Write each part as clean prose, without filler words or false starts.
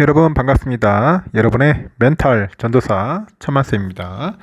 여러분 반갑습니다. 여러분의 멘탈 전도사 천만쌤입니다.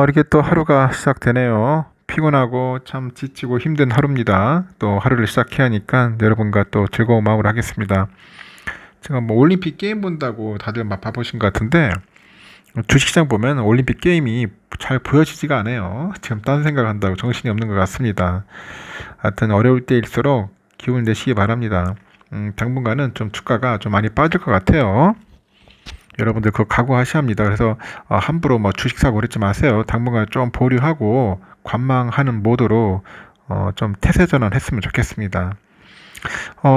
이렇게 또 하루가 시작되네요. 피곤하고 참 지치고 힘든 하루입니다. 또 하루를 시작해야 하니까 여러분과 또 즐거운 마음으로 하겠습니다. 제가 뭐 올림픽 게임 본다고 다들 막 바쁘신 것 같은데 주식시장 보면 올림픽 게임이 잘 보여지지가 않아요. 지금 딴 생각한다고 정신이 없는 것 같습니다. 하여튼 어려울 때일수록 기운을 내시기 바랍니다. 당분간은 좀 주가가 좀 많이 빠질 것 같아요. 여러분들 그거 각오하셔야 합니다. 그래서 함부로 뭐 주식 사고 그러지 마세요. 당분간 좀 보류하고 관망하는 모드로 좀 태세 전환했으면 좋겠습니다.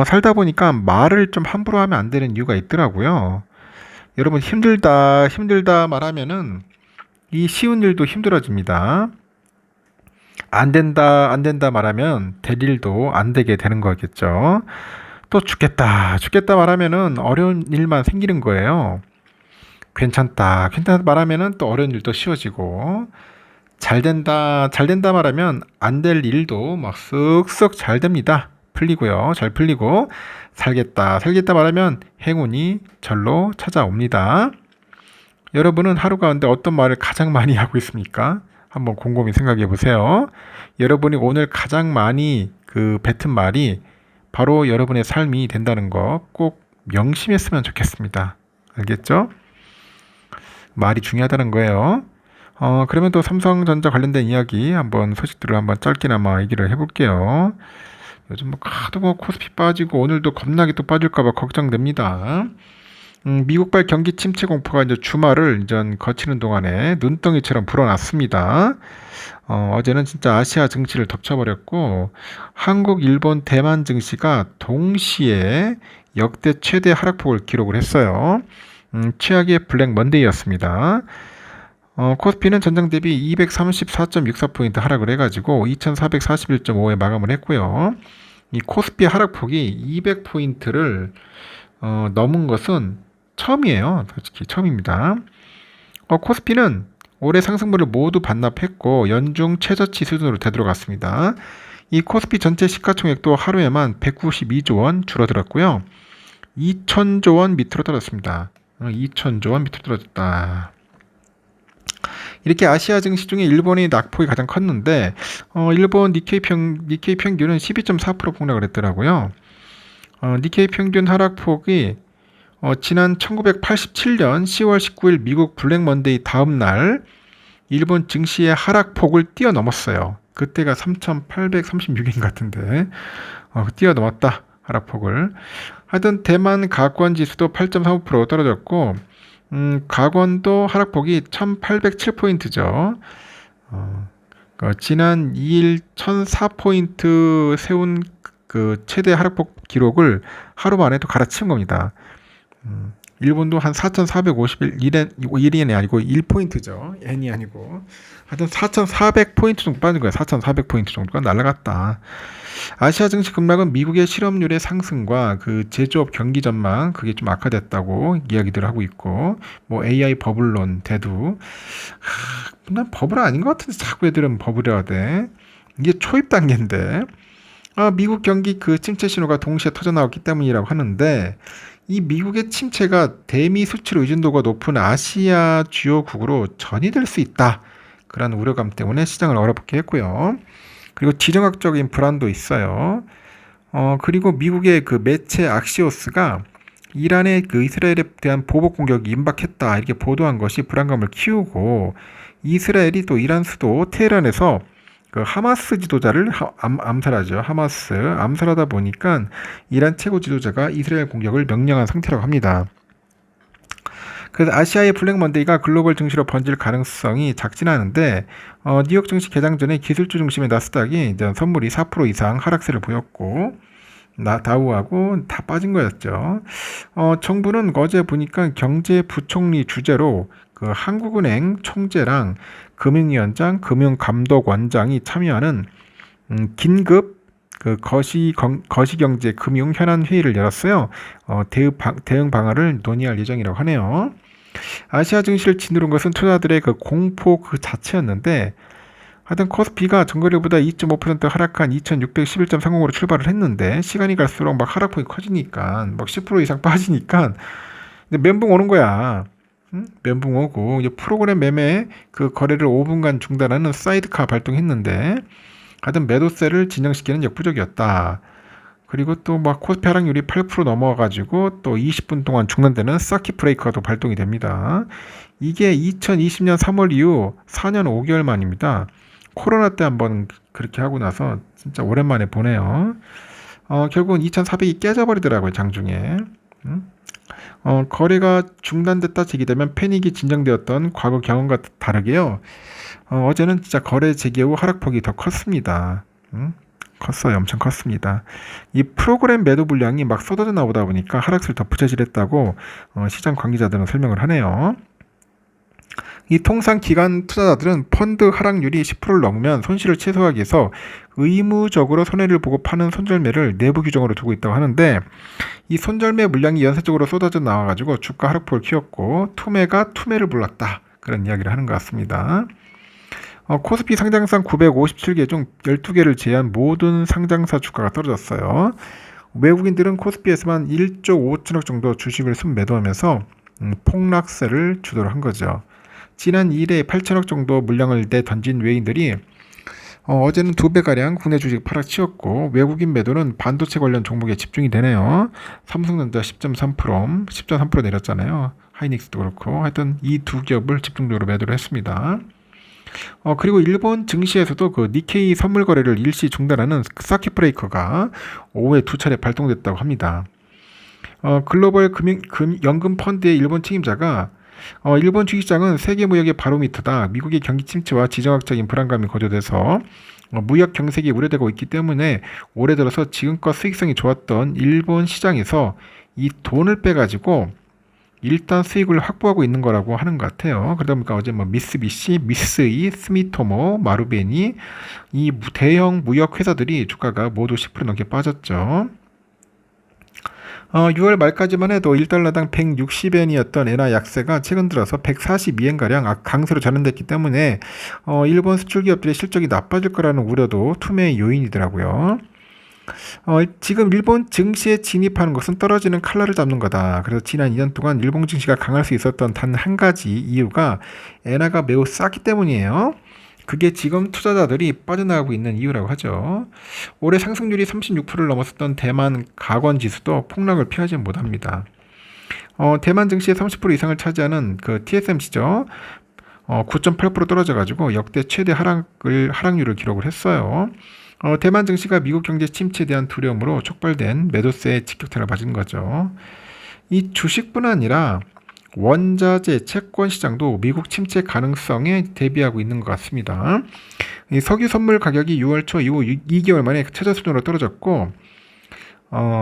살다 보니까 말을 좀 함부로 하면 안 되는 이유가 있더라고요. 여러분 힘들다 말하면은 이 쉬운 일도 힘들어집니다. 안 된다 말하면 될 일도 안 되게 되는 거겠죠. 또 죽겠다 말하면은 어려운 일만 생기는 거예요. 괜찮다 말하면은 또 어려운 일도 쉬워지고, 잘 된다 말하면 안 될 일도 막 쓱쓱 잘 됩니다. 풀리고요. 잘 풀리고, 살겠다 말하면 행운이 절로 찾아옵니다. 여러분은 하루 가운데 어떤 말을 가장 많이 하고 있습니까? 한번 곰곰이 생각해 보세요. 여러분이 오늘 가장 많이 뱉은 말이 바로 여러분의 삶이 된다는 거 꼭 명심했으면 좋겠습니다. 알겠죠? 말이 중요하다는 거예요. 그러면 또 삼성전자 관련된 이야기 한번 소식들을 한번 짧게나마 얘기를 해볼게요. 요즘 뭐 하도 뭐 코스피 빠지고 오늘도 겁나게 또 빠질까봐 걱정됩니다. 미국발 경기 침체 공포가 이제 주말을 이제 거치는 동안에 눈덩이처럼 불어났습니다. 어제는 진짜 아시아 증시를 덮쳐버렸고, 한국, 일본, 대만 증시가 동시에 역대 최대 하락폭을 기록을 했어요. 최악의 블랙 먼데이였습니다. 코스피는 전장 대비 234.64포인트 하락을 해가지고 2441.5에 마감을 했고요. 이 코스피 하락폭이 200포인트를 넘은 것은 처음이에요. 솔직히 처음입니다. 코스피는 올해 상승분을 모두 반납했고 연중 최저치 수준으로 되돌아갔습니다. 이 코스피 전체 시가총액도 하루에만 192조 원 줄어들었고요. 2천조 원 밑으로 떨어졌습니다. 2천조 원 밑으로 떨어졌다. 이렇게 아시아 증시 중에 일본의 낙폭이 가장 컸는데 일본 니케이 평균은 12.4% 폭락을 했더라고요. 니케이 평균 하락폭이 지난 1987년 10월 19일 미국 블랙 먼데이 다음 날 일본 증시의 하락폭을 뛰어넘었어요. 그때가 3,836인 같은데 뛰어넘었다 하락폭을. 하여튼 대만 가권 지수도 8.35% 떨어졌고 가권도 하락폭이 1,807포인트죠. 지난 2일 1,004포인트 세운 그 최대 하락폭 기록을 하루 만에 또 갈아치운 겁니다. 일본도 한 4,451엔이 아니고 1포인트죠. 엔이 아니고. 하여튼 4,400포인트 정도 빠진 거예요. 4,400포인트 정도가 날아갔다. 아시아 증시 급락은 미국의 실업률의 상승과 그 제조업 경기 전망 그게 좀 악화됐다고 이야기들 하고 있고, 뭐 AI 버블론 대두. 난 버블 아닌 것 같은데 자꾸 애들은 버블이라 돼. 이게 초입 단계인데. 미국 경기 그 침체 신호가 동시에 터져 나왔기 때문이라고 하는데, 이 미국의 침체가 대미 수출 의존도가 높은 아시아 주요국으로 전이될 수 있다. 그런 우려감 때문에 시장을 어렵게 했고요. 그리고 지정학적인 불안도 있어요. 그리고 미국의 그 매체 악시오스가 이란의 그 이스라엘에 대한 보복 공격이 임박했다 이렇게 보도한 것이 불안감을 키우고, 이스라엘이 또 이란 수도 테헤란에서 그 하마스 지도자를 암살하죠. 하마스 암살하다 보니까 이란 최고 지도자가 이스라엘 공격을 명령한 상태라고 합니다. 그래서 아시아의 블랙 먼데이가 글로벌 증시로 번질 가능성이 작진 않은데, 뉴욕 증시 개장 전에 기술주 중심의 나스닥이 이제 선물이 4% 이상 하락세를 보였고, 다우하고 다 빠진 거였죠. 정부는 어제 보니까 경제부총리 주재로 그 한국은행 총재랑 금융위원장, 금융감독원장이 참여하는 긴급 그 거시경제 금융 현안 회의를 열었어요. 대응 방안을 논의할 예정이라고 하네요. 아시아 증시를 짓누른 것은 투자들의 그 공포 그 자체였는데, 하여튼 코스피가 전거래보다 2.5% 하락한 2611.30으로 출발을 했는데 시간이 갈수록 막 하락폭이 커지니까 막 10% 이상 빠지니까 멘붕 오는 거야. 응? 멘붕 오고 이제 프로그램 매매 그 거래를 5분간 중단하는 사이드카 발동했는데 하여튼 매도세를 진정시키는 역부족이었다. 그리고 또 막 코스피 하락률이 8% 넘어가지고 또 20분 동안 중단되는 서킷 브레이커가 또 발동이 됩니다. 이게 2020년 3월 이후 4년 5개월 만입니다. 코로나 때 한번 그렇게 하고 나서 진짜 오랜만에 보네요. 결국은 2,400이 깨져버리더라고요, 장중에. 음? 거래가 중단됐다 제기되면 패닉이 진정되었던 과거 경험과 다르게요. 어제는 진짜 거래 재개 후 하락폭이 더 컸습니다. 컸어요. 엄청 컸습니다. 이 프로그램 매도 물량이 막 쏟아져 나오다 보니까 하락세를 더 부채질했다고 시장 관계자들은 설명을 하네요. 이 통상 기관 투자자들은 펀드 하락률이 10%를 넘으면 손실을 최소화하기 위해서 의무적으로 손해를 보고 파는 손절매를 내부 규정으로 두고 있다고 하는데 이 손절매 물량이 연쇄적으로 쏟아져 나와가지고 주가 하락폭을 키웠고 투매가 투매를 불렀다. 그런 이야기를 하는 것 같습니다. 코스피 상장상 957개 중 12개를 제외한 모든 상장사 주가가 떨어졌어요. 외국인들은 코스피에서만 1조 5천억 정도 주식을 순매도하면서 폭락세를 주도를 한 거죠. 지난 2일에 8천억 정도 물량을 내던진 외인들이 어제는 2배가량 국내 주식 팔아치웠고 외국인 매도는 반도체 관련 종목에 집중이 되네요. 삼성전자 10.3% 내렸잖아요. 하이닉스도 그렇고 하여튼 이 두 기업을 집중적으로 매도를 했습니다. 그리고 일본 증시에서도 그 니케이 선물 거래를 일시 중단하는 서킷 브레이커가 오후에 2차례 발동됐다고 합니다. 글로벌 연금 펀드의 일본 책임자가 일본 주식시장은 세계 무역의 바로미터다. 미국의 경기 침체와 지정학적인 불안감이 고조돼서 무역 경색이 우려되고 있기 때문에 올해 들어서 지금껏 수익성이 좋았던 일본 시장에서 이 돈을 빼가지고 일단 수익을 확보하고 있는 거라고 하는 것 같아요. 그러다 보니까 어제 뭐 미쓰비시, 미쓰이, 스미토모, 마루베니 이 대형 무역 회사들이 주가가 모두 10% 넘게 빠졌죠. 6월 말까지만 해도 1달러당 160엔이었던 엔화 약세가 최근 들어서 142엔가량 강세로 전환됐기 때문에 일본 수출 기업들의 실적이 나빠질 거라는 우려도 투매의 요인이더라고요. 지금 일본 증시에 진입하는 것은 떨어지는 칼날을 잡는 거다. 그래서 지난 2년 동안 일본 증시가 강할 수 있었던 단 한 가지 이유가 엔화가 매우 쌌기 때문이에요. 그게 지금 투자자들이 빠져나가고 있는 이유라고 하죠. 올해 상승률이 36%를 넘었었던 대만 가권 지수도 폭락을 피하지 못합니다. 대만 증시의 30% 이상을 차지하는 그 TSMC죠. 9.8% 떨어져가지고 역대 최대 하락률을 기록을 했어요. 대만 증시가 미국 경제 침체에 대한 두려움으로 촉발된 매도세의 직격탄을 맞은 거죠. 이 주식뿐 아니라 원자재, 채권 시장도 미국 침체 가능성에 대비하고 있는 것 같습니다. 이 석유 선물 가격이 6월 초 이후 2개월 만에 최저 수준으로 떨어졌고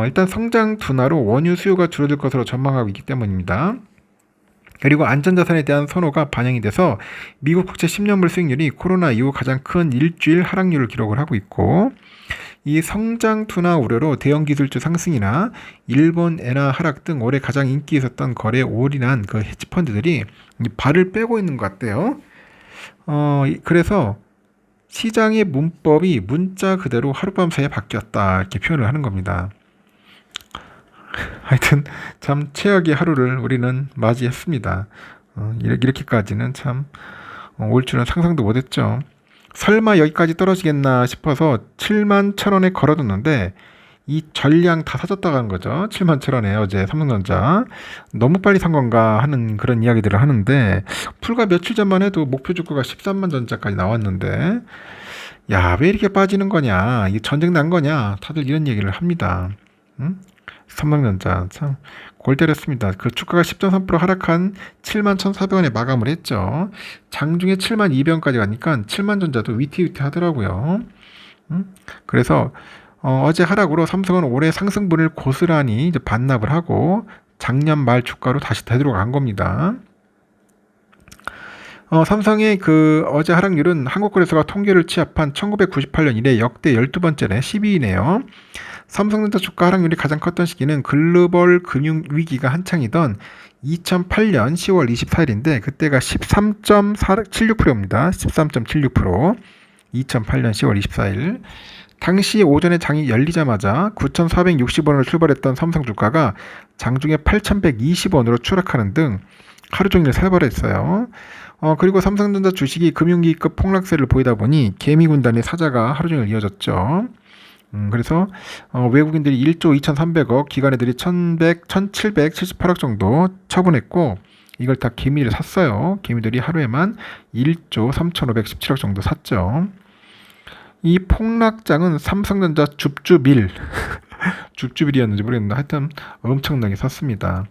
일단 성장 둔화로 원유 수요가 줄어들 것으로 전망하고 있기 때문입니다. 그리고 안전자산에 대한 선호가 반영이 돼서 미국 국채 10년물 수익률이 코로나 이후 가장 큰 일주일 하락률을 기록을 하고 있고 이 성장 둔화 우려로 대형 기술주 상승이나 일본 엔화 하락 등 올해 가장 인기 있었던 거래에 올인한 그 헤지펀드들이 발을 빼고 있는 것 같아요. 그래서 시장의 문법이 문자 그대로 하룻밤 사이에 바뀌었다 이렇게 표현을 하는 겁니다. 하여튼 참 최악의 하루를 우리는 맞이했습니다. 이렇게까지는 참 올 줄은 상상도 못했죠. 설마 여기까지 떨어지겠나 싶어서 7만 1,000원에 걸어뒀는데 이 전량 다 사졌다고 하는 거죠. 7만 1,000원에 어제 삼성전자 너무 빨리 산 건가 하는 그런 이야기들을 하는데 불과 며칠 전만 해도 목표 주가가 13만 전자까지 나왔는데 야, 왜 이렇게 빠지는 거냐, 이 전쟁 난 거냐, 다들 이런 얘기를 합니다. 삼성전자 참 골 때렸습니다. 그 주가가 10.3% 하락한 7만 1,400원에 마감을 했죠. 장중에 7만 200원까지 가니까 7만 전자도 위태위태 하더라고요. 그래서 어제 하락으로 삼성은 올해 상승분을 고스란히 이제 반납을 하고 작년 말 주가로 다시 되돌아간 겁니다. 삼성의 그 어제 하락률은 한국거래소가 통계를 취합한 1998년 이래 역대 12번째네, 12위네요. 삼성전자 주가 하락률이 가장 컸던 시기는 글로벌 금융위기가 한창이던 2008년 10월 24일인데 그때가 13.76%입니다. 13.76%. 2008년 10월 24일. 당시 오전에 장이 열리자마자 9,460원으로 출발했던 삼성 주가가 장중에 8,120원으로 추락하는 등 하루 종일 살벌했어요. 그리고 삼성전자 주식이 금융기급 폭락세를 보이다 보니 개미군단의 사자가 하루 종일 이어졌죠. 그래서 외국인들이 1조 2,300억, 기관애들이 1,778억 정도 처분했고 이걸 다 개미를 샀어요. 개미들이 하루에만 1조 3,517억 정도 샀죠. 이 폭락장은 삼성전자 줍줍일 줍줍일이었는지 모르겠는데 하여튼 엄청나게 샀습니다.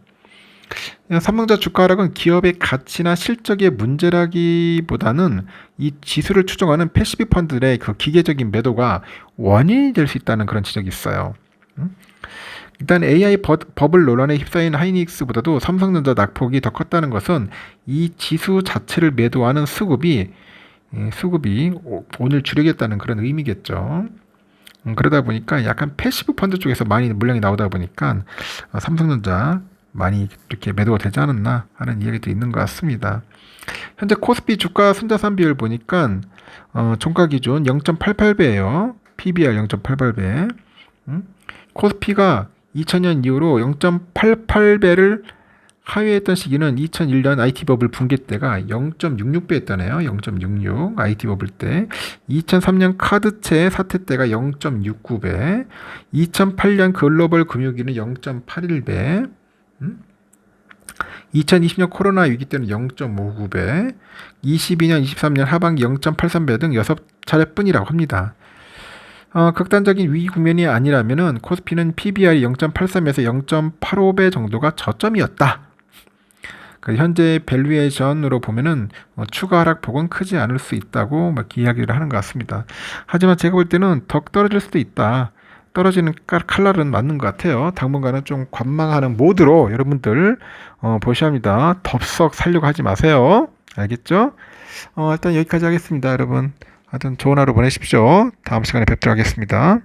삼성전자 주가 하락은 기업의 가치나 실적의 문제라기보다는 이 지수를 추종하는 패시브 펀드들의 그 기계적인 매도가 원인이 될 수 있다는 그런 지적이 있어요. 일단 AI 버블 논란에 휩싸인 하이닉스보다도 삼성전자 낙폭이 더 컸다는 것은 이 지수 자체를 매도하는 수급이 오늘 줄이겠다는 그런 의미겠죠. 그러다 보니까 약간 패시브 펀드 쪽에서 많이 물량이 나오다 보니까 삼성전자 많이 이렇게 매도가 되지 않았나 하는 이야기도 있는 것 같습니다. 현재 코스피 주가 순자산 비율 보니까 종가 기준 0.88배예요. PBR 0.88배. 코스피가 2000년 이후로 0.88배를 하회했던 시기는 2001년 IT 버블 붕괴 때가 0.66배였다네요. 0.66 IT 버블 때. 2003년 카드채 사태 때가 0.69배. 2008년 글로벌 금융위기는 0.81배. 2020년 코로나 위기 때는 0.59배. 22년, 23년 하반기 0.83배 등 6차례 뿐이라고 합니다. 극단적인 위기 국면이 아니라면은 코스피는 PBR이 0.83에서 0.85배 정도가 저점이었다. 현재 밸류에이션으로 보면은 추가 하락폭은 크지 않을 수 있다고 막 이야기를 하는 것 같습니다. 하지만 제가 볼 때는 더 떨어질 수도 있다. 떨어지는 칼날은 맞는 것 같아요. 당분간은 좀 관망하는 모드로 여러분들 보셔야 합니다. 덥석 살려고 하지 마세요. 알겠죠? 일단 여기까지 하겠습니다, 여러분. 하여튼 좋은 하루 보내십시오. 다음 시간에 뵙도록 하겠습니다.